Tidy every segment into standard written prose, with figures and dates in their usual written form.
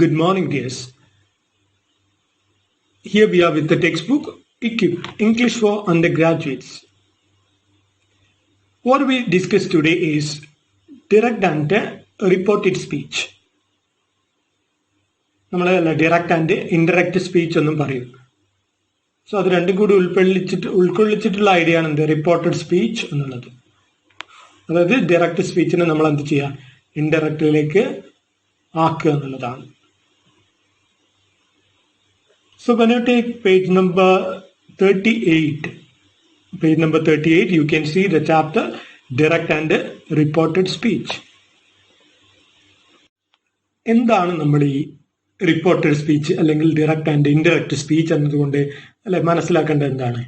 Good morning, dears. Here we are with the textbook equipped English for undergraduates. What we discuss today is direct and reported speech. നമ്മൾ direct and indirect speech എന്നും പറയും. So അത് രണ്ടും കൂടി ഉൾക്കൊള്ളിച്ചിട്ടുള്ള idea ആണ് എന്ത് reported speech എന്നുള്ളത്. അതായത് ഡയറക്റ്റ് സ്പീച്ചിനെ നമ്മൾ എന്ത് ചെയ്യുക, ഇൻഡയറക്റ്റിലേക്ക് ആക്കുക എന്നുള്ളതാണ്. So when you take page number 38, you can see the chapter direct and reported speech. എന്താണ് നമ്മൾ ഈ റിപ്പോർട്ടഡ് സ്പീച്ച് അല്ലെങ്കിൽ ഡയറക്റ്റ് ആൻഡ് ഇൻഡയറക്റ്റ് സ്പീച്ച് എന്നതുകൊണ്ട് അല്ലെ മനസ്സിലാക്കേണ്ടത് എന്താണ്?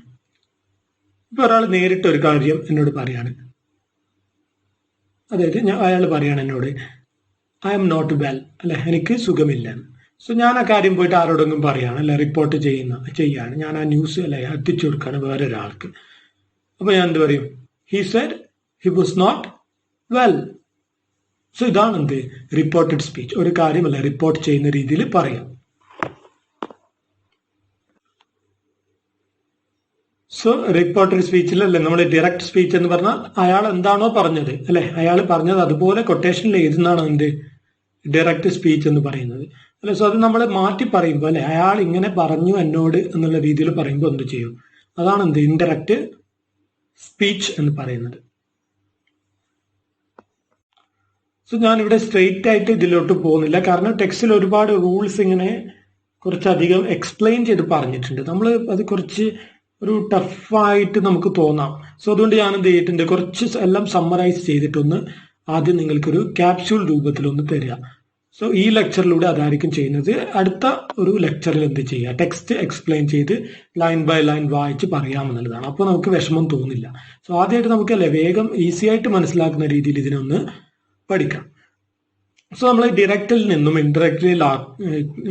ഇപ്പൊ ഒരാൾ നേരിട്ട് ഒരു കാര്യം എന്നോട് പറയാണ്, അതായത് അയാൾ പറയാണ് എന്നോട് ഐ ആം നോട്ട് വെൽ, അല്ലെ എനിക്ക് സുഖമില്ല. സോ ഞാൻ ആ കാര്യം പോയിട്ട് ആരോടെങ്കിലും പറയാണ്, അല്ലെ റിപ്പോർട്ട് ചെയ്യാണ്, ഞാൻ ആ ന്യൂസ് അല്ലെ എത്തിച്ചു കൊടുക്കുകയാണ് വേറെ ഒരാൾക്ക്. അപ്പൊ ഞാൻ എന്ത് പറയും? He said he was not well. So ഇതാണ് എന്ത് റിപ്പോർട്ടഡ് സ്പീച്ച്. ഒരു കാര്യമല്ല റിപ്പോർട്ട് ചെയ്യുന്ന രീതിയിൽ പറയാം. സോ റിപ്പോർട്ടഡ് സ്പീച്ചിൽ അല്ലെ നമ്മൾ ഡയറക്റ്റ് സ്പീച്ച് എന്ന് പറഞ്ഞാൽ അയാൾ എന്താണോ പറഞ്ഞത്, അല്ലെ അയാൾ പറഞ്ഞത് അതുപോലെ കൊട്ടേഷനിൽ എഴുതുന്നതാണ് എന്ത് ഡയറക്റ്റ് സ്പീച്ച് എന്ന് പറയുന്നത്. അല്ലെ സോ അത് നമ്മൾ മാറ്റി പറയുമ്പോൾ അല്ലെ അയാൾ ഇങ്ങനെ പറഞ്ഞു എന്നോട് എന്നുള്ള രീതിയിൽ പറയുമ്പോൾ എന്ത് ചെയ്യും, അതാണ് എന്ത് ഇൻഡയറക്റ്റ് സ്പീച്ച് എന്ന് പറയുന്നത്. സോ ഞാനിവിടെ സ്ട്രെയിറ്റ് ആയിട്ട് ഇതിലോട്ട് പോകുന്നില്ല, കാരണം ടെക്സ്റ്റിൽ ഒരുപാട് റൂൾസ് ഇങ്ങനെ കുറച്ചധികം എക്സ്പ്ലെയിൻ ചെയ്ത് പറഞ്ഞിട്ടുണ്ട്. നമ്മൾ അത് കുറച്ച് ഒരു ടഫായിട്ട് നമുക്ക് തോന്നാം. സോ അതുകൊണ്ട് ഞാൻ എന്ത് ചെയ്തിട്ടുണ്ട്, കുറച്ച് എല്ലാം സമ്മറൈസ് ചെയ്തിട്ടൊന്ന് ആദ്യം നിങ്ങൾക്കൊരു ക്യാപ്സ്യൂൾ രൂപത്തിലൊന്ന് തരിക. സോ ഈ ലെക്ചറിലൂടെ അതായിരിക്കും ചെയ്യുന്നത്. അടുത്ത ഒരു ലെക്ചറിൽ എന്ത് ചെയ്യുക, ടെക്സ്റ്റ് എക്സ്പ്ലെയിൻ ചെയ്ത് ലൈൻ ബൈ ലൈൻ വായിച്ച് പറയാമെന്നുള്ളതാണ്. അപ്പോൾ നമുക്ക് വിഷമം തോന്നില്ല. സോ ആദ്യമായിട്ട് നമുക്ക് അല്ലെ വേഗം ഈസി ആയിട്ട് മനസ്സിലാക്കുന്ന രീതിയിൽ ഇതിനൊന്ന് പഠിക്കാം. സോ നമ്മൾ ഡിറക്റ്റിൽ നിന്നും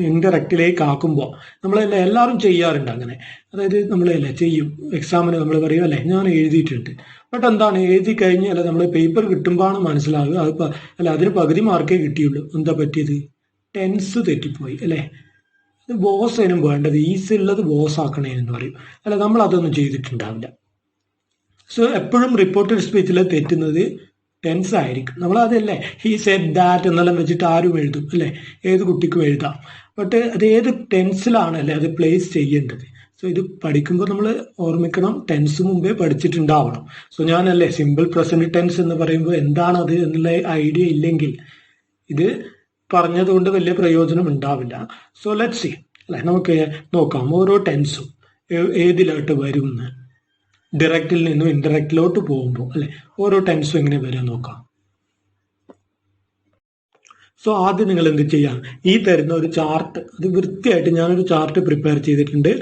ഇൻഡയറക്റ്റിലേക്ക് ആക്കുമ്പോൾ നമ്മളെല്ലാം എല്ലാവരും ചെയ്യാറുണ്ട് അങ്ങനെ. അതായത് നമ്മളെല്ലാം ചെയ്യും, എക്സാമിന് നമ്മൾ പറയും അല്ലെ ഞാൻ എഴുതിയിട്ടുണ്ട്, ബട്ട് എന്താണ് എഴുതി കഴിഞ്ഞ് അല്ലെ നമ്മൾ പേപ്പർ കിട്ടുമ്പോഴാണ് മനസ്സിലാകുക അല്ല അതിന് പകുതി മാർക്കേ കിട്ടിയുള്ളൂ. എന്താ പറ്റിയത്? ടെൻസ് തെറ്റിപ്പോയി അല്ലെ. ബോസ് അതിനും വേണ്ടത് ഈസി ഉള്ളത് ബോസ് ആക്കണേ എന്ന് പറയും. അല്ല നമ്മൾ അതൊന്നും ചെയ്തിട്ടുണ്ടാവില്ല. സോ എപ്പോഴും റിപ്പോർട്ടഡ് സ്പീച്ചിൽ തെറ്റുന്നത് ടെൻസ് ആയിരിക്കും. നമ്മൾ അതല്ലേ ഹി സെഡ് ദാറ്റ് എന്നെല്ലാം വെച്ചിട്ട് ആരും എഴുതും അല്ലെ, ഏത് കുട്ടിക്കും എഴുതാം. ബട്ട് അത് ഏത് ടെൻസിലാണ് അല്ലെ അത് പ്ലേസ് ചെയ്യേണ്ടത്. സോ ഇത് പഠിക്കുമ്പോൾ നമ്മൾ ഓർമ്മിക്കണം, ടെൻസ് മുമ്പേ പഠിച്ചിട്ടുണ്ടാവണം. സോ ഞാനല്ലേ സിമ്പിൾ പ്രസന്റ് ടെൻസ് എന്ന് പറയുമ്പോൾ എന്താണത് എന്നുള്ള ഐഡിയ ഇല്ലെങ്കിൽ ഇത് പറഞ്ഞതുകൊണ്ട് വലിയ പ്രയോജനം ഉണ്ടാവില്ല. സോ ലെറ്റ്സ് സീ അല്ലെ, നമുക്ക് നോക്കാം ഓരോ ടെൻസും ഏതിലോട്ട് വരും എന്ന്. ഡയറക്റ്റിൽ നിന്നും ഇൻഡയറക്റ്റിലോട്ട് പോകുമ്പോൾ അല്ലെ ഓരോ ടെൻസും എങ്ങനെ വരാൻ നോക്കാം. സോ ആദ്യം നിങ്ങൾ എന്ത് ചെയ്യാം, ഈ തരുന്ന ഒരു ചാർട്ട്, അത് വൃത്തിയായിട്ട് ഞാനൊരു ചാർട്ട് പ്രിപ്പയർ ചെയ്തിട്ടുണ്ട്.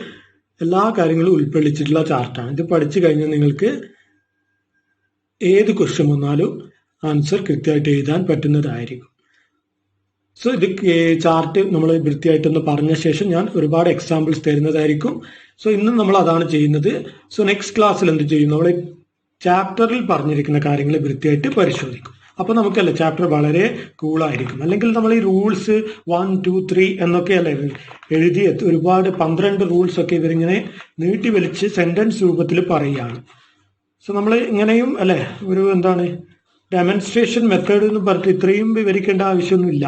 എല്ലാ കാര്യങ്ങളും ഉൾക്കൊള്ളിച്ചിട്ടുള്ള ചാർട്ടാണ്. ഇത് പഠിച്ചു കഴിഞ്ഞാൽ നിങ്ങൾക്ക് ഏത് ക്വസ്റ്റ്യൻ വന്നാലും ആൻസർ കൃത്യമായിട്ട് എഴുതാൻ പറ്റുന്നതായിരിക്കും. സോ ഇത് ചാർട്ട് നമ്മൾ വൃത്തിയായിട്ടൊന്ന് പറഞ്ഞ ശേഷം ഞാൻ ഒരുപാട് എക്സാമ്പിൾസ് തരുന്നതായിരിക്കും. സോ ഇന്നും നമ്മൾ അതാണ് ചെയ്യുന്നത്. സോ നെക്സ്റ്റ് ക്ലാസ്സിൽ എന്ത് ചെയ്യും, നമ്മൾ ചാപ്റ്ററിൽ പറഞ്ഞിരിക്കുന്ന കാര്യങ്ങൾ വൃത്തിയായിട്ട് പരിശോധിക്കും. അപ്പൊ നമുക്കല്ലേ ചാപ്റ്റർ വളരെ കൂളായിരിക്കും. അല്ലെങ്കിൽ നമ്മൾ ഈ റൂൾസ് 1, 2, 3 എന്നൊക്കെ അല്ലേ എഴുതി ഒരുപാട് 12 റൂൾസ് ഒക്കെ ഇവരിങ്ങനെ നീട്ടി വലിച്ച് സെന്റൻസ് രൂപത്തിൽ പറയുകയാണ്. സോ നമ്മൾ ഇങ്ങനെയും അല്ലെ ഒരു എന്താണ് ഡെമോൺസ്ട്രേഷൻ മെത്തേഡ് എന്ന് പറഞ്ഞിട്ട് ഇത്രയും വിവരിക്കേണ്ട ആവശ്യമൊന്നുമില്ല.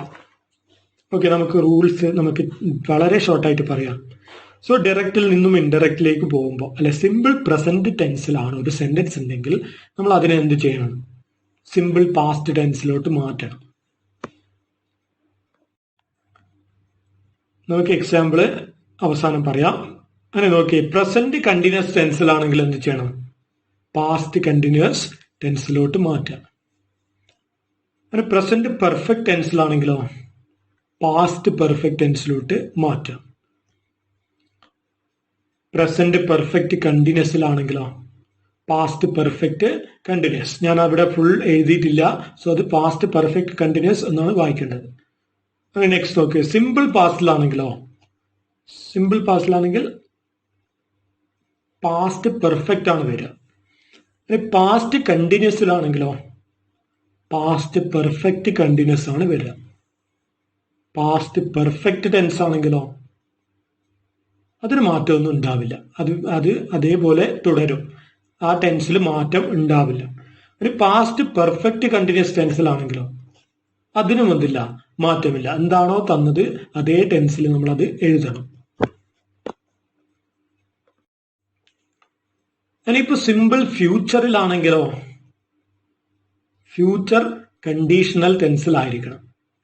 ഓക്കെ, നമുക്ക് റൂൾസ് നമുക്ക് വളരെ ഷോർട്ടായിട്ട് പറയാം. സോ ഡയറക്റ്റിൽ നിന്നും ഇൻഡയറക്റ്റിലേക്ക് പോകുമ്പോൾ അല്ലെ സിമ്പിൾ പ്രസന്റ് ടെൻസിലാണ് ഒരു സെന്റൻസ് ഉണ്ടെങ്കിൽ നമ്മൾ അതിനെ എന്ത് ചെയ്യണം, സിമ്പിൾ പാസ്റ്റ് ടെൻസിലോട്ട് മാറ്റണം. നമുക്ക് എക്സാമ്പിള് അവസാനം പറയാം. അങ്ങനെ നോക്കി, പ്രസന്റ് കണ്ടിന്യൂസ് ടെൻസിലാണെങ്കിൽ എന്ത് ചെയ്യണം, പാസ്റ്റ് കണ്ടിന്യൂസ് ടെൻസിലോട്ട് മാറ്റാം. അങ്ങനെ പ്രസന്റ് പെർഫെക്റ്റ് ടെൻസിലാണെങ്കിലോ പാസ്റ്റ് പെർഫെക്റ്റ് ടെൻസിലോട്ട് മാറ്റാം. പ്രസന്റ് പെർഫെക്റ്റ് കണ്ടിന്യൂസിലാണെങ്കിലോ പാസ്റ്റ് പെർഫെക്റ്റ് കണ്ടിന്യൂസ്. ഞാൻ അവിടെ ഫുൾ എഴുതിയിട്ടില്ല. സോ അത് പാസ്റ്റ് പെർഫെക്റ്റ് കണ്ടിന്യൂസ് എന്നാണ് വായിക്കേണ്ടത്. അങ്ങനെ നെക്സ്റ്റ് നോക്ക്, സിമ്പിൾ പാസ്റ്റിലാണെങ്കിലോ സിമ്പിൾ പാസ്റ്റിലാണെങ്കിൽ പാസ്റ്റ് പെർഫെക്റ്റ് ആണ് വരിക. പാസ്റ്റ് കണ്ടിന്യൂസിലാണെങ്കിലോ പാസ്റ്റ് പെർഫെക്റ്റ് കണ്ടിന്യൂസ് ആണ് വരിക. പാസ്റ്റ് പെർഫെക്റ്റ് ടെൻസ് ആണെങ്കിലോ അതിന് മാറ്റമൊന്നും ഉണ്ടാവില്ല. അത് അതേപോലെ തുടരും. ആ ടെൻസിൽ മാറ്റം ഉണ്ടാവില്ല. ഒരു പാസ്റ്റ് പെർഫെക്റ്റ് കണ്ടിന്യൂസ് ടെൻസിലാണെങ്കിലോ അതിനും എന്തില്ല, മാറ്റമില്ല. എന്താണോ തന്നത് അതേ ടെൻസിൽ നമ്മൾ അത് എഴുതണം. ഇനിയിപ്പോ സിമ്പിൾ ഫ്യൂച്ചറിലാണെങ്കിലോ ഫ്യൂച്ചർ കണ്ടീഷണൽ ടെൻസിലായിരിക്കണം.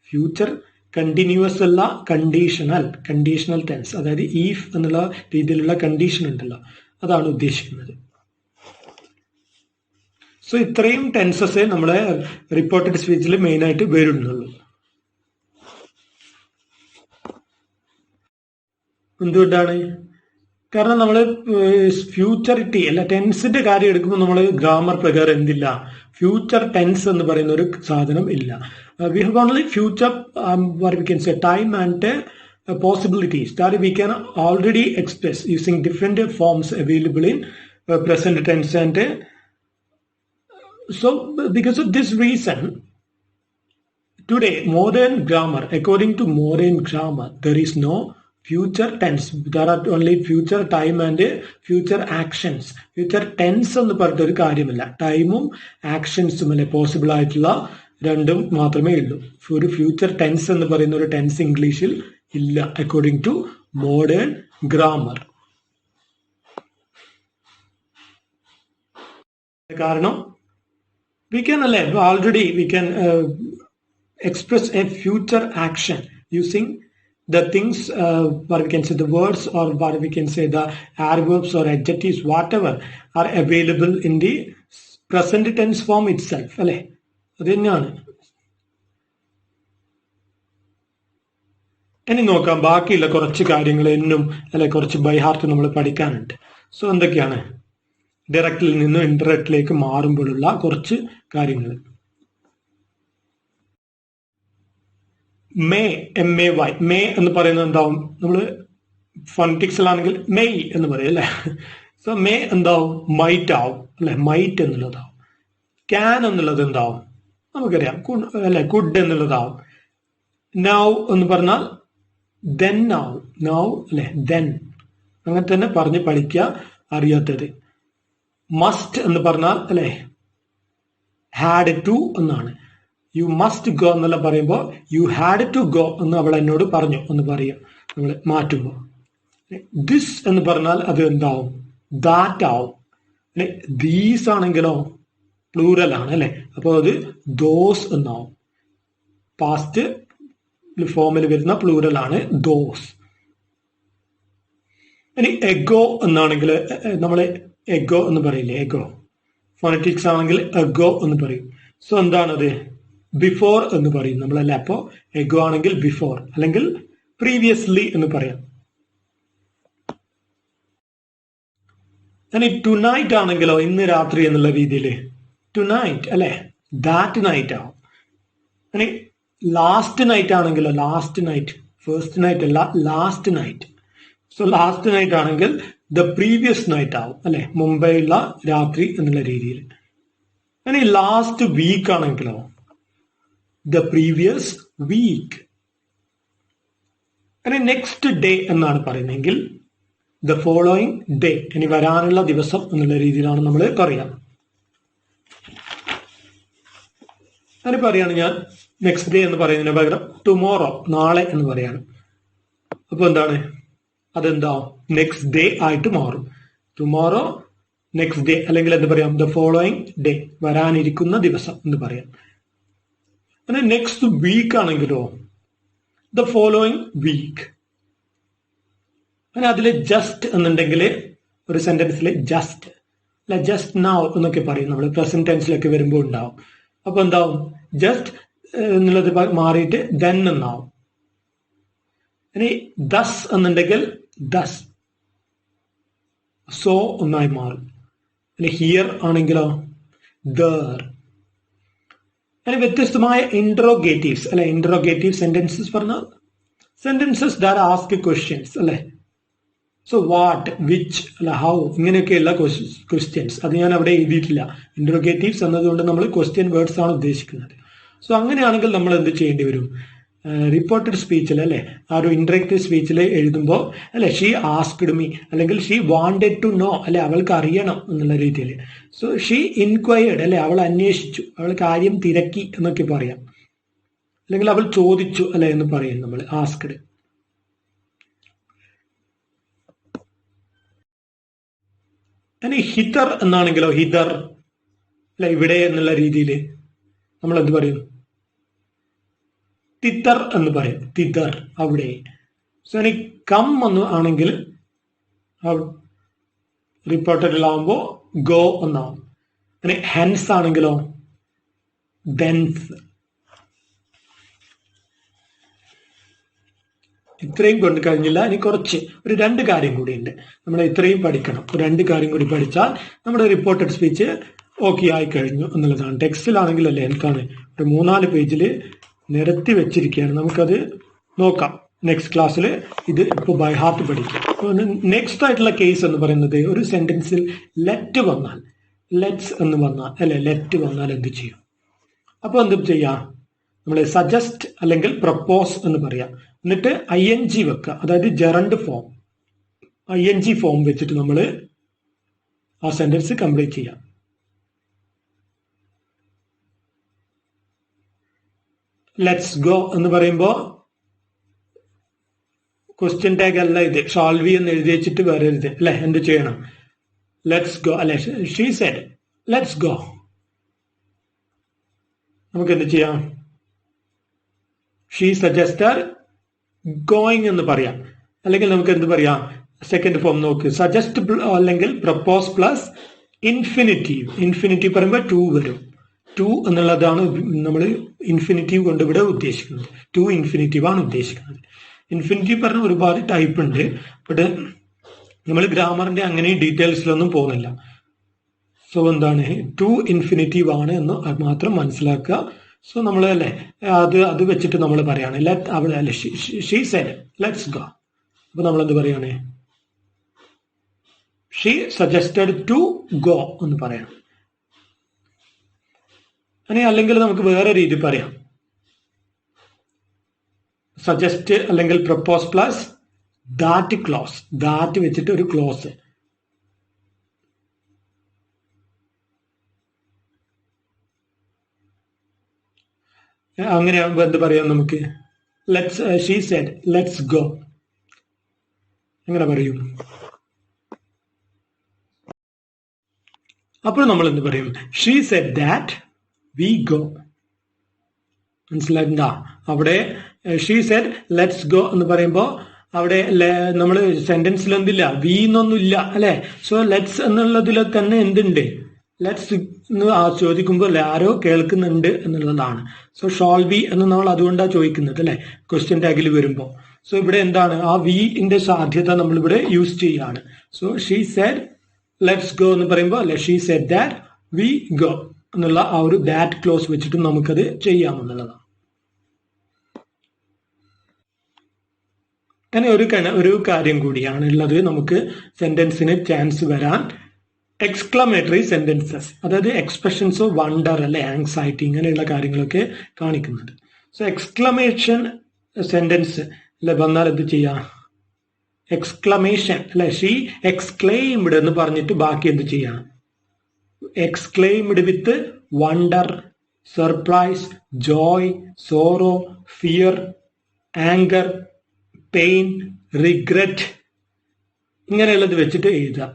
ഫ്യൂച്ചർ കണ്ടിന്യൂസ് അല്ല, കണ്ടീഷണൽ ടെൻസ്. അതായത് ഈഫ് എന്നുള്ള രീതിയിലുള്ള കണ്ടീഷൻ ഉണ്ടല്ലോ, അതാണ് ഉദ്ദേശിക്കുന്നത്. സോ ഇത്രയും ടെൻസസേ നമ്മളെ റിപ്പോർട്ടഡ് സ്പീച്ചിൽ മെയിൻ ആയിട്ട് വരുന്നുള്ളൂ. എന്തുകൊണ്ടാണ്? കാരണം നമ്മൾ ഫ്യൂച്ചറിറ്റി അല്ല ടെൻസിന്റെ കാര്യം എടുക്കുമ്പോൾ നമ്മൾ ഗ്രാമർ പ്രകാരം എന്തില്ല, ഫ്യൂച്ചർ ടെൻസ് എന്ന് പറയുന്ന ഒരു സാധനം ഇല്ല. We have only future what we can say time and possibilities that we can already express using different forms available in present tense. And so because of this reason today modern grammar, according to modern grammar, there is no future tense. There are only future time and future actions. Future tense എന്ന് പറഞ്ഞിട്ടൊരു കാര്യമില്ല. ടൈമും ആക്ഷൻസും അല്ലെ possible ആയിട്ടുള്ള രണ്ടും മാത്രമേ ഉള്ളൂ. ഒരു ഫ്യൂച്ചർ ടെൻസ് എന്ന് പറയുന്ന ഒരു ടെൻസ് ഇംഗ്ലീഷിൽ ഇല്ല അക്കോർഡിംഗ് ടു മോഡേൺ ഗ്രാമർ. കാരണം we can express a future action using the things, what we can say the words, or what we can say the adverbs or adjectives, whatever are available in the present tense form itself. അല്ലെ, അത് തന്നെയാണ്. ഇനി നോക്കാം ബാക്കിയുള്ള കുറച്ച് കാര്യങ്ങൾ എന്നും അല്ലെ കുറച്ച് ബൈ ഹാർട്ട് നമ്മൾ പഠിക്കാനുണ്ട്. സോ എന്തൊക്കെയാണ്? ഡയറക്റ്റിൽ നിന്ന് ഇൻഡയറക്റ്റിലേക്ക് മാറുമ്പോഴുള്ള കുറച്ച് കാര്യങ്ങൾ. മേ, MAY, മേ എന്ന് പറയുന്നത് എന്താവും? നമ്മൾ ഫോണറ്റിക്സിലാണെങ്കിൽ മെയ് എന്ന് പറയും അല്ലെ. സോ മേ എന്താവും? മൈറ്റ് ആവും അല്ലെ, മൈറ്റ് എന്നുള്ളതാവും. ക്യാൻ എന്നുള്ളത് എന്താവും? നമുക്കറിയാം അല്ലെ, കുഡ് എന്നുള്ളതാവും. നൗ എന്ന് പറഞ്ഞാൽ ദെൻ ആവും. നൗ അല്ലെ, ദെൻ. അങ്ങനെ തന്നെ പറഞ്ഞ് പഠിക്കുക അറിയാത്തത്. മസ്റ്റ് എന്ന് പറഞ്ഞാൽ അല്ലെ, ഹാഡ് ടു എന്നാണ്. യു മസ്റ്റ് ഗോ എന്നുള്ള പറയുമ്പോൾ യു ഹാഡ് ടു ഗോ എന്ന് അവൾ എന്നോട് പറഞ്ഞു എന്ന് പറയും നമ്മൾ മാറ്റുമ്പോൾ. ദിസ് എന്ന് പറഞ്ഞാൽ അത് എന്താവും? ദാറ്റ് ആവും അല്ലെ. ദീസ് ആണെങ്കിലോ പ്ലൂറൽ ആണ് അല്ലെ, അപ്പോൾ അത് ദോസ് എന്നാവും. പാസ്റ്റ് ഫോമിൽ വരുന്ന പ്ലൂറൽ ആണ് ദോസ്. ഇനി എഗോ എന്നാണെങ്കിൽ നമ്മൾ എഗോ എന്ന് പറയില്ലേ, എഗോ. ഫോണറ്റിക്സ് ആണെങ്കിൽ എഗോ എന്ന് പറയും. സോ എന്താണത്? ബിഫോർ എന്ന് പറയും നമ്മളല്ലേ. അപ്പോ എഗോ ആണെങ്കിൽ ബിഫോർ അല്ലെങ്കിൽ പ്രീവിയസ്ലി എന്ന് പറയാം. ഇനി ടുനൈറ്റ് ആണെങ്കിലോ ഇന്ന് രാത്രി എന്നുള്ള രീതിയിൽ ടുനൈറ്റ് അല്ലെ, ദാറ്റ് നൈറ്റ് ആവും. ഇനി ലാസ്റ്റ് നൈറ്റ് ആണെങ്കിലോ ലാസ്റ്റ് നൈറ്റ്, ഫസ്റ്റ് നൈറ്റ് അല്ല, last night. So last night ആണെങ്കിൽ ദ പ്രീവിയസ് നൈറ്റ് ആവും അല്ലെ, മുംബൈയുള്ള രാത്രി എന്നുള്ള രീതിയിൽ. ഇനി ലാസ്റ്റ് വീക്ക് ആണെങ്കിലോ ദ പ്രീവിയസ് വീക്ക്. ഇനി നെക്സ്റ്റ് ഡേ എന്നാണ് പറയുന്നതെങ്കിൽ ദ ഫോളോയിങ് ഡേ, ഇനി വരാനുള്ള ദിവസം എന്നുള്ള രീതിയിലാണ് നമ്മൾ പറയാം. അതിന് പറയാണ് ഞാൻ നെക്സ്റ്റ് ഡേ എന്ന് പറയുന്നതിന് പകരം ടുമോറോ, നാളെ എന്ന് പറയാണ്. അപ്പൊ എന്താണ്? അതെന്താവും? നെക്സ്റ്റ് ഡേ ആയിട്ട് മാറും. ടുമോറോ, നെക്സ്റ്റ് ഡേ, അല്ലെങ്കിൽ എന്ത് പറയാം? ദ ഫോളോയിങ് ഡേ, വരാനിരിക്കുന്ന ദിവസം എന്ന് പറയാം. പിന്നെ നെക്സ്റ്റ് വീക്ക് ആണെങ്കിലോ ദ ഫോളോയിങ് വീക്ക്. അങ്ങനെ അതിൽ ജസ്റ്റ് എന്നുണ്ടെങ്കിൽ ഒരു സെന്റൻസിൽ ജസ്റ്റ് അല്ല, ജസ്റ്റ് നൗ എന്നൊക്കെ പറയും നമ്മൾ പ്രസന്റ് ടെൻസിലൊക്കെ വരുമ്പോൾ ഉണ്ടാവും. അപ്പൊ എന്താവും? ജസ്റ്റ് എന്നുള്ളത് മാറിയിട്ട് ദെൻ എന്നാവും. ഇനി ദസ് എന്നുണ്ടെങ്കിൽ ദസ്, സോ ഒന്നായി മാറും. ഇനി ഹിയർ ആണെങ്കിലോ ദർ. അതിന് വ്യത്യസ്തമായ ഇൻട്രോഗേറ്റീവ്സ് അല്ലെ, ഇൻട്രോഗേറ്റീവ് സെന്റൻസസ് പറഞ്ഞാൽ സെന്റൻസസ് ദാറ്റ് ആസ്ക് ക്വസ്റ്റ്യൻസ് അല്ലെ. സോ വാട്ട്, വിച്ച് അല്ല, ഹൗ, ഇങ്ങനെയൊക്കെയുള്ള ക്വസ്റ്റ്യൻസ്. അത് ഞാൻ അവിടെ എഴുതിയിട്ടില്ല. ഇൻട്രോഗേറ്റീവ്സ് എന്നതുകൊണ്ട് നമ്മൾ ക്വസ്റ്റ്യൻ വേർഡ്സ് ആണ് ഉദ്ദേശിക്കുന്നത്. സോ അങ്ങനെയാണെങ്കിൽ നമ്മൾ എന്ത് ചെയ്യേണ്ടി വരും? റിപ്പോർട്ടഡ് സ്പീച്ചിൽ അല്ലെ, ആ ഒരു ഇൻഡയറക്റ്റ് സ്പീച്ചിൽ എഴുതുമ്പോൾ അല്ലെ, ഷീ ആസ്ക്ഡ് മീ അല്ലെങ്കിൽ ഷീ വാണ്ടഡ് ടു നോ അല്ലെ, അവൾക്ക് അറിയണം എന്നുള്ള രീതിയിൽ. സോ ഷീ ഇൻക്വയർഡ് അല്ലെ, അവൾ അന്വേഷിച്ചു, അവൾ കാര്യം തിരക്കി എന്നൊക്കെ പറയാം. അല്ലെങ്കിൽ അവൾ ചോദിച്ചു അല്ലെ എന്ന് പറയും നമ്മൾ ആസ്ക്ഡ്. ഇനി ഹിതർ എന്നാണെങ്കിലോ, ഹിതർ അല്ലെ, ഇവിടെ എന്നുള്ള രീതിയിൽ നമ്മൾ എന്ത് പറയും? തിത്തർ എന്ന് പറയും. തിത്തർ അവിടെ. സോ ഇനി കം എന്ന് ആണെങ്കിൽ റിപ്പോർട്ടറിലാവുമ്പോ ഗോ എന്നാവും. ഇനി ഹെൻസ് ആണെങ്കിലോ ദെൻസ്. ഇത്രയും കൊണ്ട് കഴിഞ്ഞില്ല. ഇനി കുറച്ച് ഒരു 2 കാര്യം കൂടിയുണ്ട്. നമ്മൾ ഇത്രയും പഠിക്കണം. 2 കാര്യം കൂടി പഠിച്ചാൽ നമ്മുടെ റിപ്പോർട്ടഡ് സ്പീച്ച് ഓക്കെ ആയി കഴിഞ്ഞു എന്നുള്ളതാണ്. ടെക്സ്റ്റിലാണെങ്കിൽ അല്ലേ എന്താണ് ഒരു 3-4 പേജിൽ നിരത്തി വെച്ചിരിക്കുകയാണ്. നമുക്കത് നോക്കാം നെക്സ്റ്റ് ക്ലാസ്സിൽ. ഇത് ഇപ്പോൾ ബൈ ഹാർട്ട് പഠിക്കാം. നെക്സ്റ്റ് ആയിട്ടുള്ള കേസ് എന്ന് പറയുന്നത്, ഒരു സെന്റൻസിൽ ലെറ്റ് വന്നാൽ, ലെറ്റ്സ് എന്ന് വന്നാൽ അല്ലെ, ലെറ്റ് വന്നാൽ എന്ത് ചെയ്യും? അപ്പോൾ എന്ത് ചെയ്യാം? നമ്മൾ സജസ്റ്റ് അല്ലെങ്കിൽ പ്രപ്പോസ് എന്ന് പറയാം. എന്നിട്ട് ING വെക്കുക, അതായത് ജെറണ്ട് ഫോം. ING ഫോം വെച്ചിട്ട് നമ്മൾ ആ സെന്റൻസ് കംപ്ലീറ്റ് ചെയ്യാം. ലെറ്റ്സ് ഗോ എന്ന് പറയുമ്പോൾ ക്വസ്റ്റ്യൻ ടാഗ് അല്ല ഇത്, ഷാൾവി എന്ന് എഴുതി വെച്ചിട്ട് വരരുത് അല്ലെ. എന്ത് ചെയ്യണം? ലെറ്റ്സ് ഗോ അല്ലെ. She said let's go. നമുക്ക് എന്ത് ചെയ്യാം? ഷീ സജസ്റ്റഡ് ഗോയിങ് എന്ന് പറയാം. അല്ലെങ്കിൽ നമുക്ക് എന്ത് പറയാം? സെക്കൻഡ് ഫോം നോക്ക്, സജസ്റ്റ് അല്ലെങ്കിൽ പ്രപ്പോസ് പ്ലസ് ഇൻഫിനിറ്റീവ്. ഇൻഫിനിറ്റീവ് പറയുമ്പോൾ ടു വരും. ടു എന്നുള്ളതാണ് നമ്മൾ ഇൻഫിനിറ്റീവ് കൊണ്ട് ഇവിടെ ഉദ്ദേശിക്കുന്നത്. ടു ഇൻഫിനിറ്റീവ് ആണ് ഉദ്ദേശിക്കുന്നത്. ഇൻഫിനിറ്റീവ് പറഞ്ഞ ഒരുപാട് ടൈപ്പ് ഉണ്ട്. ബട്ട് നമ്മൾ ഗ്രാമറിന്റെ അങ്ങനെ ഡീറ്റെയിൽസിലൊന്നും പോകുന്നില്ല. സോ എന്താണ് ടു ഇൻഫിനിറ്റീവ് ആണ് എന്ന് മാത്രം മനസ്സിലാക്കുക. സോ നമ്മൾ അല്ലേ അത് വെച്ചിട്ട് നമ്മൾ പറയാണ് അവിടെ അല്ലെ, ഷീ സെഡ് ലെറ്റ്സ് ഗോ. അപ്പൊ നമ്മൾ എന്ത് പറയാണ്? ഷീ സജസ്റ്റഡ് ടു ഗോ എന്ന് പറയണം. അല്ലെങ്കിൽ നമുക്ക് വേറെ രീതി പറയാം, സജസ്റ്റ് അല്ലെങ്കിൽ propose plus that clause. That വെച്ചിട്ട് ഒരു ക്ലോസ്. അങ്ങനെ ആകുമ്പോൾ എന്ത് പറയാം നമുക്ക്? She said let's go. അങ്ങനെ പറയും. അപ്പോൾ നമ്മൾ എന്ത് പറയും? She said that we go. മനസ്സിലായിട്ടുണ്ടാ? അവിടെ ഷീ സെഡ് ലെറ്റ്സ് ഗോ എന്ന് പറയുമ്പോൾ അവിടെ നമ്മൾ സെന്റൻസിൽ എന്തില്ല? വി എന്നൊന്നും ഇല്ല അല്ലെ. സോ ലെറ്റ്സ് എന്നുള്ളതിൽ തന്നെ എന്തുണ്ട്? ലെറ്റ്സ് എന്ന് ചോദിക്കുമ്പോൾ ആരോ കേൾക്കുന്നുണ്ട് എന്നുള്ളതാണ്. സോ ഷോൾ വി എന്ന് നമ്മൾ അതുകൊണ്ടാണ് ചോദിക്കുന്നത് അല്ലെ, ക്വസ്റ്റ്യൻ ടാഗിൽ വരുമ്പോൾ. സോ ഇവിടെ എന്താണ്? ആ വിന്റെ സാധ്യത നമ്മൾ ഇവിടെ യൂസ് ചെയ്യാണ്. So she said let's go എന്ന് പറയുമ്പോൾ അല്ലെ, she said that we go എന്നുള്ള ആ ഒരു ദാറ്റ് ക്ലോസ് വെച്ചിട്ട് നമുക്കത് ചെയ്യാമെന്നുള്ളതാണ്. അങ്ങനെ ഒരു കാര്യം കൂടിയാണ് ഉള്ളത് നമുക്ക് സെന്റൻസിന് ചാൻസ് വരാൻ. എക്സ്ക്ലമേറ്ററി സെന്റൻസസ്, അതായത് എക്സ്പ്രഷൻസ് ഓഫ് വണ്ടർ അല്ലെ, ആങ്സൈറ്റി, ഇങ്ങനെയുള്ള കാര്യങ്ങളൊക്കെ കാണിക്കുന്നത്. സോ എക്സ്ക്ലമേഷൻ സെന്റൻസ് അല്ലെ വന്നാൽ എന്ത് ചെയ്യാം? എക്സ്ക്ലമേഷൻ അല്ലെ, ഷീ എക്സ്ക്ലെയിംഡ് എന്ന് പറഞ്ഞിട്ട് ബാക്കി എന്ത് ചെയ്യാം? Exclaimed with wonder, surprise, joy, sorrow, fear, anger, pain, regret, ഇങ്ങനെയുള്ളത് വെച്ചിട്ട് എഴുതാം.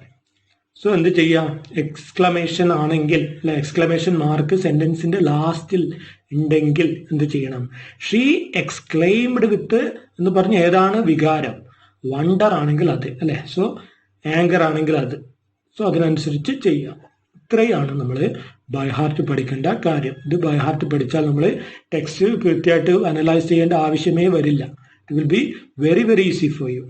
സോ എന്ത് ചെയ്യാം? എക്സ്ക്ലമേഷൻ ആണെങ്കിൽ അല്ലെ, എക്സ്ക്ലമേഷൻ മാർക്ക് സെന്റൻസിന്റെ ലാസ്റ്റിൽ ഉണ്ടെങ്കിൽ എന്ത് ചെയ്യണം? ഷീ എക്സ്ക്ലെയിംഡ് വിത്ത് എന്ന് പറഞ്ഞ ഏതാണ് വികാരം? വണ്ടർ ആണെങ്കിൽ അത് അല്ലെ, സോ ആങ്കർ ആണെങ്കിൽ അത്. സോ അതിനനുസരിച്ച് ചെയ്യാം. ഇത്രയാണ് നമ്മൾ ബൈ ഹാർട്ട് പഠിക്കേണ്ട കാര്യം. ഇത് ബൈ ഹാർട്ട് പഠിച്ചാൽ നമ്മൾ ടെക്സ്റ്റ് കൃത്യമായിട്ട് അനലൈസ് ചെയ്യേണ്ട ആവശ്യമേ വരില്ല. It will be very very easy for you.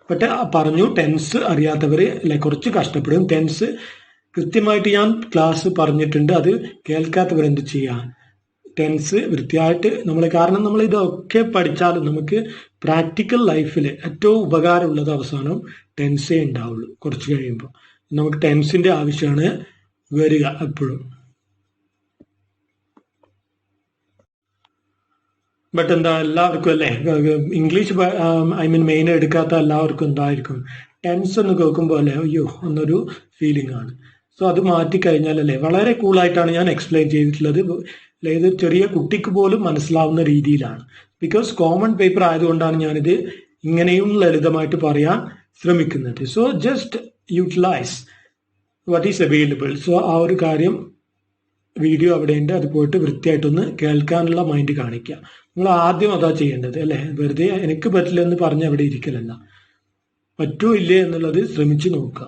But പറഞ്ഞു, ടെൻസ് അറിയാത്തവർ അല്ലെ കുറച്ച് കഷ്ടപ്പെടും. ടെൻസ് കൃത്യമായിട്ട് ഞാൻ ക്ലാസ് പറഞ്ഞിട്ടുണ്ട്, അത് കേൾക്കാത്തവർ എന്ത് ചെയ്യാം? ടെൻസ് വൃത്തിയായിട്ട് കാരണം നമ്മൾ ഇതൊക്കെ പഠിച്ചാലും നമുക്ക് പ്രാക്ടിക്കൽ ലൈഫിൽ ഏറ്റവും ഉപകാരമുള്ളത് അവസാനം ടെൻസേ ഉണ്ടാവുള്ളൂ. കുറച്ച് കഴിയുമ്പോൾ നമുക്ക് ടെൻസിന്റെ ആവശ്യമാണ് വരിക എപ്പോഴും. ബട്ട് എന്താ എല്ലാവർക്കും അല്ലേ ഇംഗ്ലീഷ് ഐ മീൻ മെയിൻ എടുക്കാത്ത എല്ലാവർക്കും എന്തായിരിക്കും ടെൻസ് ഒന്ന് കേൾക്കുമ്പോൾ അല്ലേ അയ്യോ എന്നൊരു ഫീലിംഗ് ആണ്. സോ അത് മാറ്റിക്കഴിഞ്ഞാൽ അല്ലേ വളരെ കൂളായിട്ടാണ് ഞാൻ എക്സ്പ്ലെയിൻ ചെയ്തിട്ടുള്ളത്. അതായത് ചെറിയ കുട്ടിക്ക് പോലും മനസ്സിലാവുന്ന രീതിയിലാണ്. ബിക്കോസ് കോമൺ പേപ്പർ ആയതുകൊണ്ടാണ് ഞാനിത് ഇങ്ങനെയും ലളിതമായിട്ട് പറയാൻ ശ്രമിക്കുന്നത്. So just utilise what is available. So ആ ഒരു കാര്യം വീഡിയോ അവിടെയുണ്ട്, അത് പോയിട്ട് വൃത്തിയായിട്ടൊന്ന് കേൾക്കാനുള്ള മൈൻഡ് കാണിക്കുക. നിങ്ങൾ ആദ്യം അതാ ചെയ്യേണ്ടത് അല്ലേ. വെറുതെ എനിക്ക് പറ്റില്ല എന്ന് പറഞ്ഞ് അവിടെ ഇരിക്കലല്ല, പറ്റൂ ഇല്ലേ എന്നുള്ളത് ശ്രമിച്ചു നോക്കുക,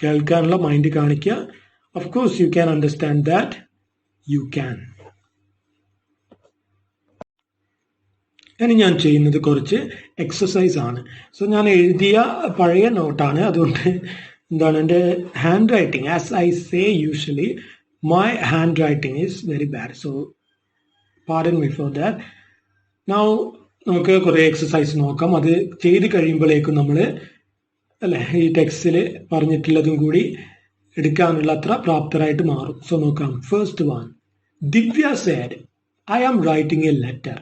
കേൾക്കാനുള്ള മൈൻഡ് കാണിക്കുക. Of course you can understand that, you can. ഇനി ഞാൻ ചെയ്യുന്നത് കുറച്ച് എക്സസൈസ് ആണ്. സോ ഞാൻ എഴുതിയ പഴയ നോട്ടാണ്, അതുകൊണ്ട് എന്താണ് എൻ്റെ hand writing, as I say usually my handwriting is very bad, so pardon me for that. Now നമുക്ക് കുറേ എക്സസൈസ് നോക്കാം. അത് ചെയ്ത് കഴിയുമ്പോഴേക്കും നമ്മൾ അല്ലേ ഈ ടെക്സ്റ്റിൽ പറഞ്ഞിട്ടുള്ളതും കൂടി എടുക്കാനുള്ള അത്ര പ്രാപ്തരായിട്ട് മാറും. സോ നോക്കാം. First one, Divya said I am writing a letter.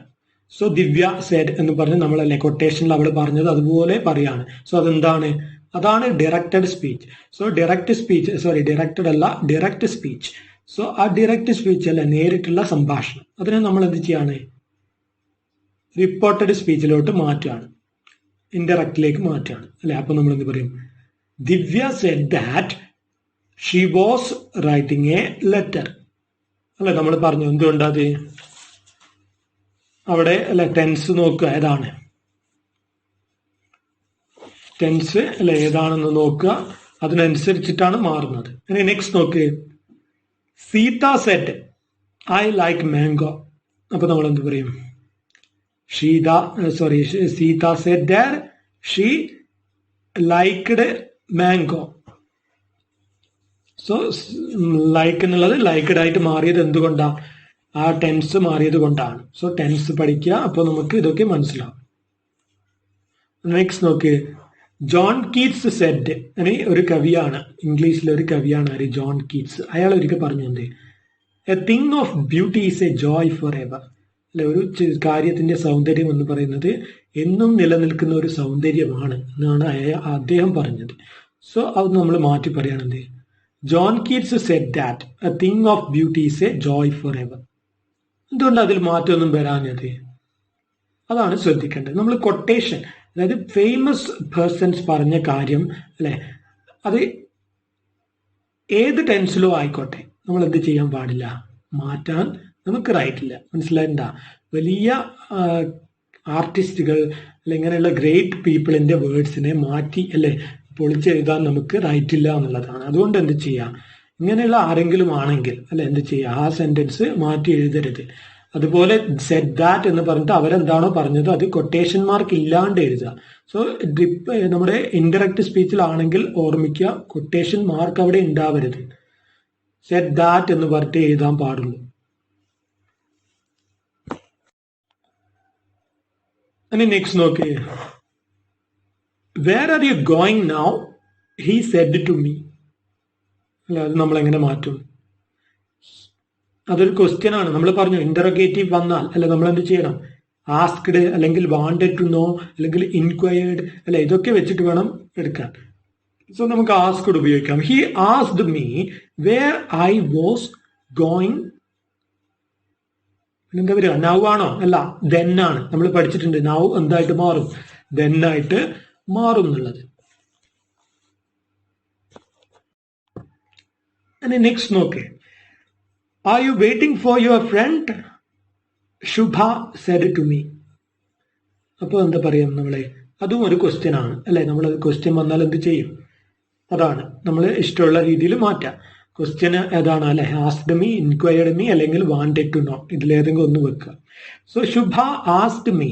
So Divya said എന്ന് പറഞ്ഞ് നമ്മളല്ലേ കൊട്ടേഷനിൽ അവൾ പറഞ്ഞത് അതുപോലെ പറയാണ്. സോ അതെന്താണ്? അതാണ് ഡയറക്റ്റഡ് സ്പീച്ച്. സോ ഡയറക്റ്റഡ് അല്ല, ഡയറക്റ്റ് സ്പീച്ച്. സോ ആ ഡയറക്റ്റ് സ്പീച്ച് അല്ല, നേരിട്ടുള്ള സംഭാഷണം, അതിനെ നമ്മൾ എന്ത് ചെയ്യാണ്? റിപ്പോർട്ടഡ് സ്പീച്ചിലോട്ട് മാറ്റുകയാണ്, ഇൻഡയറക്റ്റിലേക്ക് മാറ്റുകയാണ് അല്ലെ. അപ്പൊ നമ്മൾ എന്ത് പറയും? Divya said that she was writing a letter അല്ലെ. നമ്മൾ പറഞ്ഞു എന്തുകൊണ്ടത് അവിടെ അല്ലെ. ടെൻസ് നോക്കുക, ഏതാണ് ടെൻസ് അല്ലെ, ഏതാണെന്ന് നോക്കുക, അതിനനുസരിച്ചിട്ടാണ് മാറുന്നത്. ഇനി നെക്സ്റ്റ് നോക്ക്. Sita said I like mango. അപ്പൊ നമ്മൾ എന്ത് പറയും? Sita said that she liked mango. So like എന്നുള്ളത് ലൈക്ക്ഡ് ആയിട്ട് മാറിയത് എന്തുകൊണ്ടാണ്? ആ ടെൻസ് മാറിയത് കൊണ്ടാണ്. സോ ടെൻസ് പഠിക്കുക, അപ്പോൾ നമുക്ക് ഇതൊക്കെ മനസ്സിലാവും. നെക്സ്റ്റ് നോക്ക്. ജോൺ കീറ്റ്സ് സെഡ്, ഇനി ഒരു കവിയാണ്, ഇംഗ്ലീഷിലെ ഒരു കവിയാണ് ആര്? John Keats. അയാൾ ഒരിക്കൽ പറഞ്ഞു എന്ത്? A thing of beauty is a joy for ever അല്ലെ. ഒരു കാര്യത്തിന്റെ സൗന്ദര്യം എന്ന് പറയുന്നത് എന്നും നിലനിൽക്കുന്ന ഒരു സൗന്ദര്യമാണ് എന്നാണ് അദ്ദേഹം പറഞ്ഞത്. സോ അത് നമ്മൾ മാറ്റി പറയുകയാണെന്ത്? John Keats said that a thing of beauty is a joy forever. എന്തുകൊണ്ട് അതിൽ മാറ്റമൊന്നും വരാഞ്ഞത്? അതാണ് ശ്രദ്ധിക്കേണ്ടത്. നമ്മൾ കൊട്ടേഷൻ, അതായത് ഫേമസ് പേഴ്സൺസ് പറഞ്ഞ കാര്യം അല്ലെ, അത് ഏത് ടെൻസിലോ ആയിക്കോട്ടെ, നമ്മൾ എന്ത് ചെയ്യാൻ പാടില്ല? മാറ്റാൻ നമുക്ക് റൈറ്റ് ഇല്ല. മനസ്സിലായിട്ടാ? വലിയ ആർട്ടിസ്റ്റുകൾ അല്ലെ ഇങ്ങനെയുള്ള ഗ്രേറ്റ് പീപ്പിളിന്റെ വേർഡ്സിനെ മാറ്റി അല്ലെ പൊളിച്ചെഴുതാൻ നമുക്ക് റൈറ്റ് ഇല്ല എന്നുള്ളതാണ്. അതുകൊണ്ട് എന്ത് ചെയ്യാം? ഇങ്ങനെയുള്ള ആരെങ്കിലും ആണെങ്കിൽ അല്ലെ എന്ത് ചെയ്യുക? ആ സെന്റൻസ് മാറ്റി എഴുതരുത്. അതുപോലെ സെഡ് ദാറ്റ് എന്ന് പറഞ്ഞിട്ട് അവരെന്താണോ പറഞ്ഞത് അത് കൊട്ടേഷൻ മാർക്ക് ഇല്ലാണ്ട് എഴുതുക. സോ നമ്മുടെ ഇൻഡയറക്റ്റ് സ്പീച്ചിലാണെങ്കിൽ ഓർമ്മിക്കുക, കൊട്ടേഷൻ മാർക്ക് അവിടെ ഉണ്ടാവരുത്. സെഡ് ദാറ്റ് എന്ന് പറഞ്ഞിട്ട് എഴുതാൻ പാടുള്ളൂ. ഇനി നെക്സ്റ്റ് നോക്ക്. Where are you going now? He said to me അല്ല. അത് നമ്മൾ എങ്ങനെ മാറ്റും? അതൊരു ക്വസ്റ്റ്യൻ ആണ്. നമ്മൾ പറഞ്ഞു ഇന്ററോഗേറ്റീവ് വന്നാൽ അല്ലെ നമ്മൾ എന്ത് ചെയ്യണം? ആസ്ക്ഡ് അല്ലെങ്കിൽ വാണ്ടഡ് ടു നോ അല്ലെങ്കിൽ ഇൻക്വയർഡ് അല്ലെ, ഇതൊക്കെ വെച്ചിട്ട് വേണം എടുക്കാൻ. സോ നമുക്ക് ആസ്ക്ഡ് ഉപയോഗിക്കാം. He asked me where I was going. എന്താ വരിക? നൗ ആണോ? അല്ല, ദെൻ ആണ്. നമ്മൾ പഠിച്ചിട്ടുണ്ട് നൗ എന്തായിട്ട് മാറും? ദെൻ ആയിട്ട് മാറും എന്നുള്ളത്. നെക്സ്റ്റ് നോക്കേ. Are you waiting for your friend? Shubha said to me. അപ്പോൾ എന്താ പറയാം നമ്മളെ? അതും ഒരു ക്വസ്റ്റ്യൻ ആണ് അല്ലെ. നമ്മൾ ക്വസ്റ്റ്യൻ വന്നാൽ എന്ത് ചെയ്യും? അതാണ് നമ്മൾ ഇഷ്ടമുള്ള രീതിയിൽ മാറ്റാം. ക്വസ്റ്റ്യൻ ഏതാണ് അല്ലെ? ആസ്ക്ഡ് മീ, ഇൻക്വയർഡ് മീ അല്ലെങ്കിൽ വാണ്ടഡ് ടു നോ, ഇതിലേതെങ്കിലും ഒന്ന് വെക്കുക. So Shubha asked me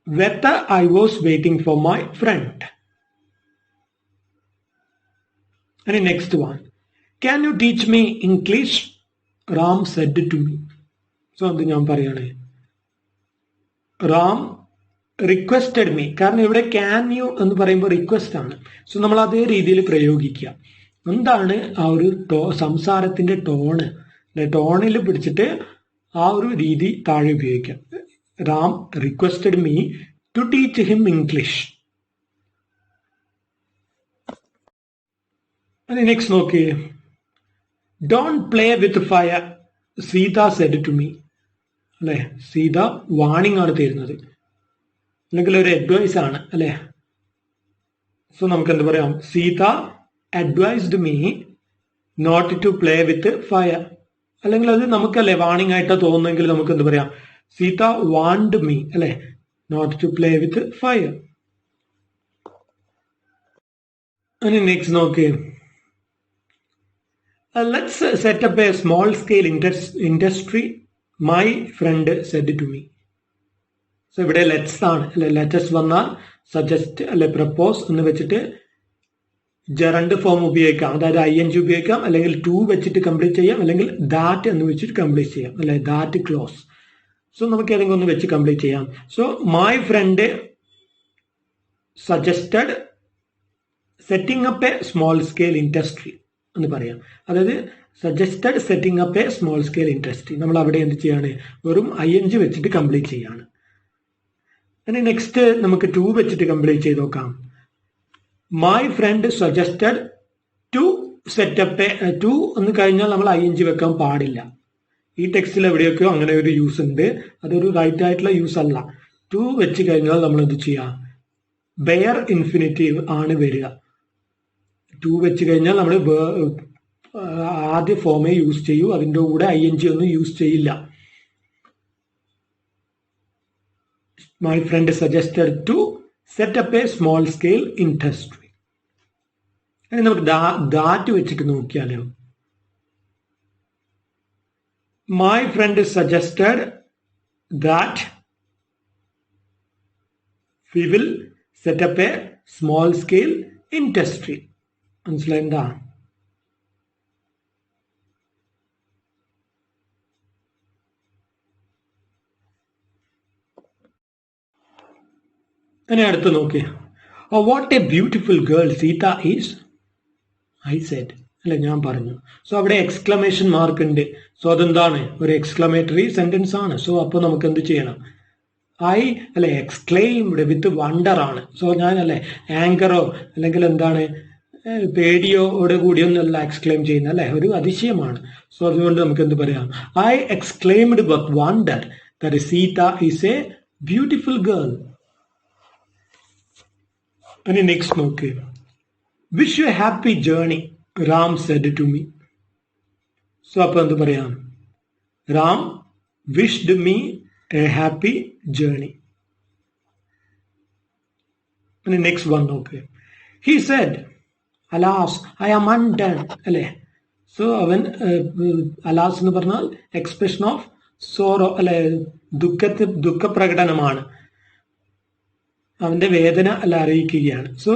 whether I was waiting for my friend. And next one. Can you teach me English? Ram said to me. So അത് ഞാൻ പറയണേ. Ram requested me. കാരണം ഇവിടെ can you എന്ന് പറയുമ്പോൾ റിക്വസ്റ്റ് ആണ്. സോ നമ്മൾ അതേ രീതിയിൽ പ്രയോഗിക്കുക. എന്താണ് ആ ഒരു സംസാരത്തിന്റെ ടോണ്? ടോണിൽ പിടിച്ചിട്ട് ആ ഒരു രീതി താഴെ ഉപയോഗിക്കാം. Ram requested me to teach him English. Next നോക്കിയേ, don't play with fire Sita said to me. അല്ലെ, സീത വാണിംഗ് ആണ് തരുന്നത്, അല്ലെങ്കിൽ ഒരു അഡ്വൈസ് ആണ് അല്ലെ. സോ നമുക്ക് എന്ത് പറയാം, Sita advised me not to play with fire. അല്ലെങ്കിൽ അത് നമുക്കല്ലേ വാണിംഗ് ആയിട്ടാ തോന്നുന്നെങ്കിൽ നമുക്ക് എന്ത് പറയാം, സീത വാണ്ട് മീ അല്ലെ not to play with fire. Next നോക്കിയേ, let's set up a small scale industry my friend said to me. So ഇവിടെ ലെറ്റ്സ് ആണ് അല്ലെ. ലെറ്റസ് വന്നാൽ സജസ്റ്റ് അല്ലെ പ്രപ്പോസ് എന്ന് വെച്ചിട്ട് ജറണ്ട് ഫോം ഉപയോഗിക്കാം, അതായത് ING ഉപയോഗിക്കാം, അല്ലെങ്കിൽ ടു വെച്ചിട്ട് കംപ്ലീറ്റ് ചെയ്യാം, അല്ലെങ്കിൽ ദാറ്റ് എന്ന് വെച്ചിട്ട് കംപ്ലീറ്റ് ചെയ്യാം അല്ലെ, ദാറ്റ് ക്ലോസ്. സോ നമുക്ക് ഏതെങ്കിലും ഒന്ന് വെച്ച് കംപ്ലീറ്റ് ചെയ്യാം. So my friend suggested setting up a small scale industry എന്ന് പറയാം. അതായത് suggested setting up a small scale industry. നമ്മൾ അവിടെ എന്ത് ചെയ്യാണ്, വെറും ING വെച്ചിട്ട് കംപ്ലീറ്റ് ചെയ്യാണ്. നെക്സ്റ്റ് നമുക്ക് ടു വെച്ചിട്ട് കംപ്ലീറ്റ് ചെയ്ത് നോക്കാം. My friend suggested to set up a. To എന്ന് കഴിഞ്ഞാൽ നമ്മൾ ING വെക്കാൻ പാടില്ല. ഈ ടെക്സ്റ്റിൽ എവിടെയൊക്കെയോ അങ്ങനെ ഒരു യൂസ് ഉണ്ട്, അതൊരു റൈറ്റ് ആയിട്ടുള്ള യൂസ് അല്ല. ടു വെച്ച് കഴിഞ്ഞാൽ നമ്മൾ എന്ത് ചെയ്യാം, ബെയർ ഇൻഫിനിറ്റീവ് ആണ് വരിക. ടു വെച്ച് കഴിഞ്ഞാൽ നമ്മൾ ആദ്യ ഫോമേ യൂസ് ചെയ്യൂ, അതിൻ്റെ കൂടെ ING ഒന്നും യൂസ് ചെയ്യില്ല. My friend suggested to set up a small scale industry. നമുക്ക് ദാറ്റ് വെച്ചിട്ട് നോക്കിയാലോ. My friend suggested that we will set up a small scale industry. മനസ്സിലായെന്താ? അടുത്ത് നോക്കി, what a beautiful girl Sita is I said അല്ലെ, ഞാൻ പറഞ്ഞു. സോ അവിടെ എക്സ്ക്ലമേഷൻ മാർക്ക് ഉണ്ട്. സോ അതെന്താണ്, ഒരു എക്സ്ക്ലമേറ്ററി സെന്റൻസ് ആണ്. സോ അപ്പോൾ നമുക്ക് എന്ത് ചെയ്യണം, ഐ അല്ലെ എക്സ്ക്ലെയിംഡ് വിത്ത് വണ്ടർ ആണ്. സോ ഞാൻ അല്ലെ ആങ്കറോ അല്ലെങ്കിൽ എന്താണ് പേടിയോട് കൂടിയൊന്നല്ല എക്സ്ക്ലെയിം ചെയ്യുന്നത് അല്ലെ, ഒരു അതിശയമാണ്. സോ അതുകൊണ്ട് നമുക്ക് എന്ത് പറയാം, I exclaimed with wonder that Sita is a beautiful girl. Next നോക്ക്, wish you a happy journey Ram said to me. So അപ്പൊ എന്ത് പറയാം, Ram wished me a happy journey. Next one നോക്ക്, he said alas I am undone അല്ലെ. So അവൻ alas എന്ന് പറഞ്ഞാൽ expression of sorrow അല്ലെ, ദുഃഖപ്രകടനമാണ്, അവന്റെ വേദന അല്ല അറിയിക്കുകയാണ്. സോ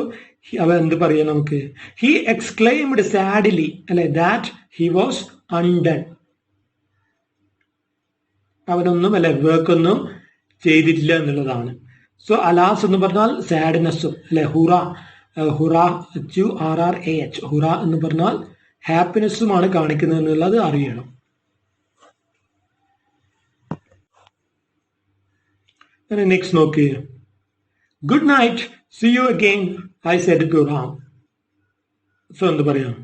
അവൻ എന്ത് പറയാം നമുക്ക്, ഹി എക്സ്ക്ലെയിംഡ് സാഡ്ലി അല്ലെ ദാറ്റ് ഹി വാസ് അൺഡൺ. അവനൊന്നും അല്ലെ വർക്കൊന്നും ചെയ്തിട്ടില്ല എന്നുള്ളതാണ്. സോ അലാസ് എന്ന് പറഞ്ഞാൽ സാഡ്നെസ്സും അല്ലെ, ഹുറ HURRAH ഹുറ എന്ന് പറഞ്ഞാൽ ഹാപ്പിനെസ്സുമാണ് കാണിക്കുന്നത് എന്നുള്ളത് അറിയണം. നെക്സ്റ്റ് നോക്കി, good night see you again I said to Ram. So എന്ത് പറയാം,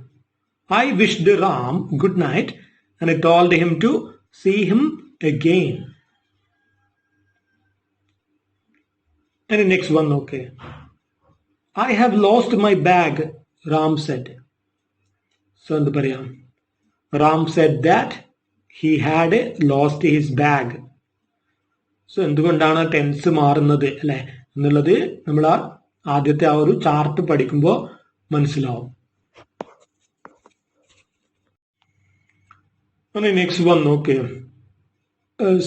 I wished Ram good night and I told him to see him again. Next one okay, I have lost my bag Ram said. So എന്ത് പറയാം, Ram said that he had lost his bag. So എന്തുകൊണ്ടാണ് tense മാറുന്നത് അല്ലെ എന്നുള്ളത് നമ്മൾ ആദ്യത്തെ ആ ഒരു ചാർട്ട് പഠിക്കുമ്പോൾ മനസ്സിലാവും. നെക്സ്റ്റ് വൺ നോക്ക്,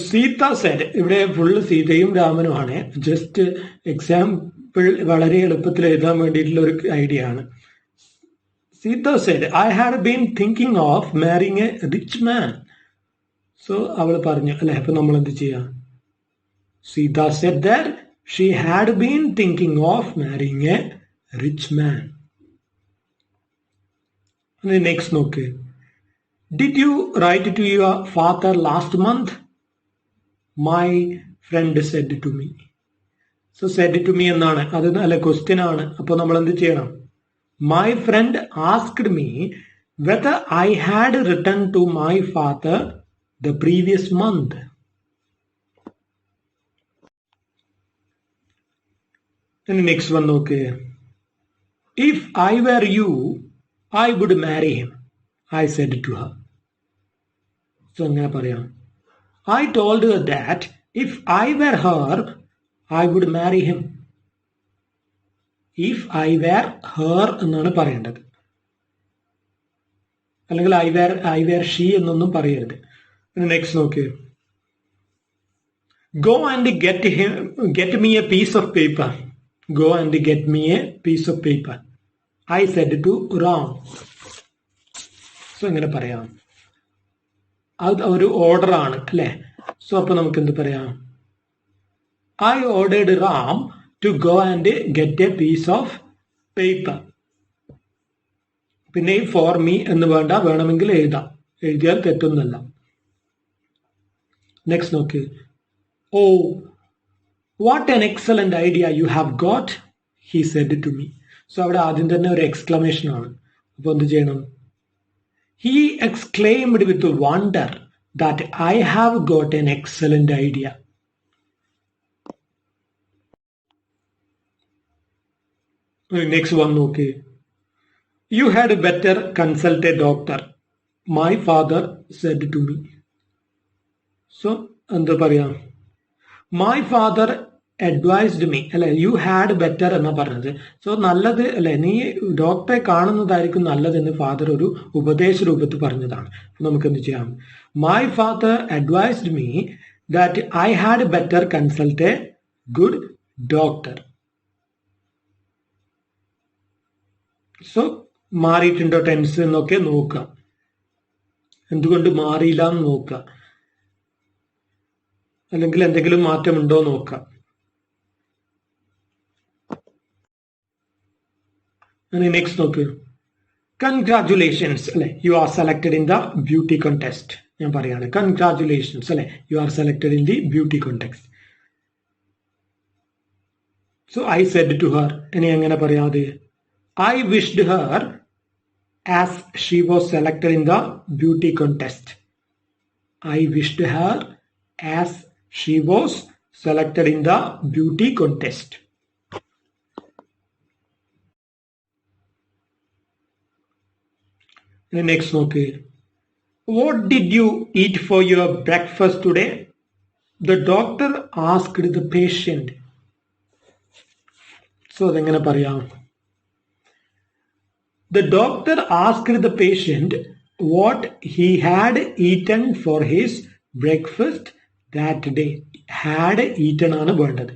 സീത സെഡ്. ഇവിടെ ഫുള്ള് സീതയും രാമനുമാണ്. ജസ്റ്റ് എക്സാമ്പിൾ വളരെ എളുപ്പത്തിൽ എഴുതാൻ വേണ്ടിയിട്ടുള്ള ഒരു ഐഡിയ ആണ്. Sita said I had been thinking of marrying a rich man. So അവൾ പറഞ്ഞു അല്ലെ, അപ്പൊ നമ്മൾ എന്ത് ചെയ്യാം, Sita said that she had been thinking of marrying a rich man. And the next നോക്ക്, did you write to your father last month? My friend said to me. So said to me എന്നാണ്, അത് അല്ല question ആണ്. അപ്പോൾ നമ്മൾ എന്ത് ചെയ്യണം? My friend asked me whether I had return to my father the previous month. Next one നോക്ക്. If I were you I would marry him, I said to her. So അങ്ങനെ പറയാം. I told her that if I were her, I would marry him. If I were her എന്നാണ് പറയേണ്ടത്, അല്ലെങ്കിൽ I were she എന്നൊന്നും പറയരുത്. Next നോക്ക്. Go and get me a piece of paper. Go and get me a piece of paper. I said to Ram. So എങ്ങനെ പറയാം? അത് ഒരു ഓർഡർ ആണ് അല്ലെ? സോ അപ്പൊ നമുക്ക് എന്ത് പറയാം? I ordered Ram to go and get a piece of paper. പിന്നെ ഈ ഫോർ മീ എന്ന് വേണ്ട, വേണമെങ്കിൽ എഴുതാം, എഴുതിയാൽ തെറ്റൊന്നല്ല. നെക്സ്റ്റ് നോക്ക്. Oh what an excellent idea you have got, he said to me. So അവിടെ ആദ്യം തന്നെ ഒരു എക്സ്ക്ലമേഷൻ ആണ്. അപ്പൊ എന്ത് ചെയ്യണം? He exclaimed with wonder that I have got an excellent idea. Next one, okay. You had better consult a doctor, my father said to me. So, എന്താ പറയാ? My father അഡ്വൈസ്ഡ് മീ അല്ലെ, you had better എന്നാ പറഞ്ഞത്. So നല്ലത് അല്ലെ, നീ ഡോക്ടറെ കാണുന്നതായിരിക്കും നല്ലതെന്ന് ഫാദർ ഒരു ഉപദേശ രൂപത്തിൽ പറഞ്ഞതാണ്. നമുക്ക് എന്ത് ചെയ്യാം? My father advised me that I had better consult a good doctor. So മാറിയിട്ടുണ്ടോ ടെൻസ് എന്നൊക്കെ നോക്കാം. എന്തുകൊണ്ട് മാറിയില്ല എന്ന് നോക്കാം, അല്ലെങ്കിൽ എന്തെങ്കിലും മാറ്റമുണ്ടോ നോക്കാം. നെക്സ്റ്റ് നോക്ക്. കൺഗ്രാറ്റുലേഷൻസ് അല്ലെ, you are selected in the beauty contest. ഞാൻ പറയാണ് കൺഗ്രാറ്റുലേഷൻസ് അല്ലെ, you are selected in the beauty contest. So I said to her. ഇനി എങ്ങനെ പറയാതെ? I wished her as she was selected in the beauty contest. I wished her as she was selected in the beauty contest. Next നോക്ക്. What did you eat for your breakfast today? The doctor asked the patient. So അതെങ്ങനെ പറയാം? The doctor asked the patient what he had eaten for his breakfast that day. Had eaten ആണ് വേണ്ടത്.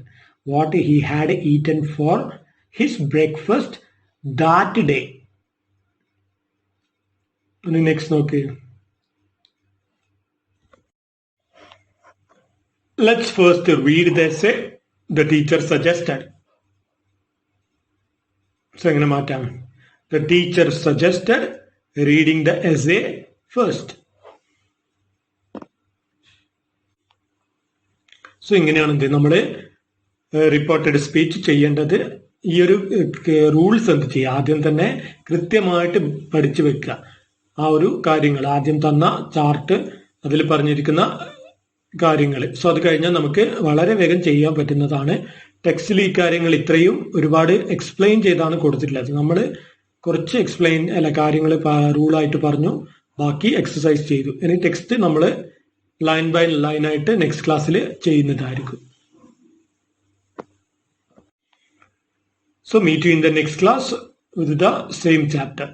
What he had eaten for his breakfast that day. Next നോക്ക്. Let's first read the essay the teacher suggested. So എങ്ങനെ മാറ്റാം? The teacher suggested reading the essay first. So ഇങ്ങനെയാണ് നമ്മൾ reported speech ചെയ്യേണ്ടത്. ഈ ഒരു റൂൾസ് എന്ത് ചെയ്യുക? ആദ്യം തന്നെ കൃത്യമായിട്ട് പഠിച്ചു വെക്കുക. ആ ഒരു കാര്യങ്ങൾ ആദ്യം തന്ന ചാർട്ട്, അതിൽ പറഞ്ഞിരിക്കുന്ന കാര്യങ്ങൾ. സോ അത് കഴിഞ്ഞാൽ നമുക്ക് വളരെ വേഗം ചെയ്യാൻ പറ്റുന്നതാണ്. ടെക്സ്റ്റിൽ ഈ കാര്യങ്ങൾ ഇത്രയും ഒരുപാട് എക്സ്പ്ലെയിൻ ചെയ്താണ് കൊടുത്തിട്ടുള്ളത്. നമ്മൾ കുറച്ച് കാര്യങ്ങൾ റൂളായിട്ട് പറഞ്ഞു, ബാക്കി എക്സസൈസ് ചെയ്തു. ഇനി ടെക്സ്റ്റ് നമ്മൾ ലൈൻ ബൈ ലൈൻ ആയിട്ട് നെക്സ്റ്റ് ക്ലാസ്സിൽ ചെയ്യുന്നതായിരിക്കും. So meet you in the next class with the same chapter.